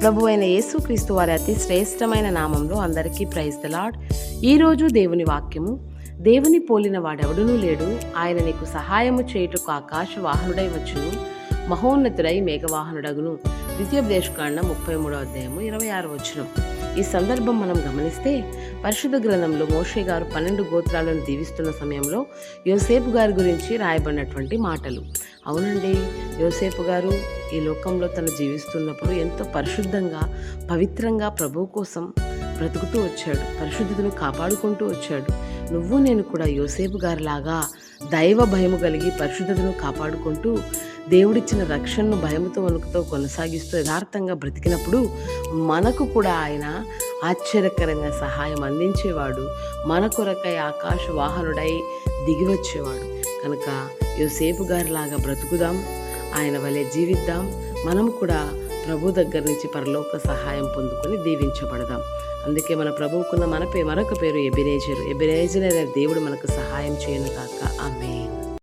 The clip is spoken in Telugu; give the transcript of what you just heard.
ప్రభు అయిన యేసుక్రీస్తు వారి అతి శ్రేష్టమైన నామంలో అందరికీ ప్రైజ్ ది లార్డ్. ఈరోజు దేవుని వాక్యము, దేవుని పోలిన వాడెవడునూ లేడు, ఆయన నీకు సహాయము చేయుటకు ఆకాశ వాహనుడై వచ్చును, మహోన్నతుడై మేఘవాహనుడగును. ద్వితీయోపదేశకాండం 33:26. ఈ సందర్భం మనం గమనిస్తే పరిశుద్ధ గ్రంథంలో మోషే గారు 12 గోత్రాలను దీవిస్తున్న సమయంలో యోసేపు గారి గురించి రాయబడినటువంటి మాటలు. అవునండి, యోసేపు గారు ఈ లోకంలో తను జీవిస్తున్నప్పుడు ఎంతో పరిశుద్ధంగా, పవిత్రంగా ప్రభువు కోసం బ్రతుకుతూ వచ్చాడు, పరిశుద్ధతను కాపాడుకుంటూ వచ్చాడు. నువ్వు నేను కూడా యోసేపు గారిలాగా దైవ భయము కలిగి పరిశుద్ధతను కాపాడుకుంటూ దేవుడిచ్చిన రక్షణను భయముతో వణుకుతో కొనసాగిస్తూ యథార్థంగా బ్రతికినప్పుడు మనకు కూడా ఆయన ఆశ్చర్యకరంగా సహాయం అందించేవాడు, మన కొరకై ఆకాశ వాహనుడై దిగివచ్చేవాడు. కనుక యోసేపు గారిలాగా బ్రతుకుదాం, ఆయన వలె జీవిద్దాం. మనం కూడా ప్రభు దగ్గర నుంచి పరలోక సహాయం పొందుకొని దీవించబడదాం. అందుకే మన ప్రభువుకున్న మరొక పేరు ఎబెనేజర్. ఎబెనేజర్ అనే దేవుడు మనకు సహాయం చేయను కాక. ఆమేన్.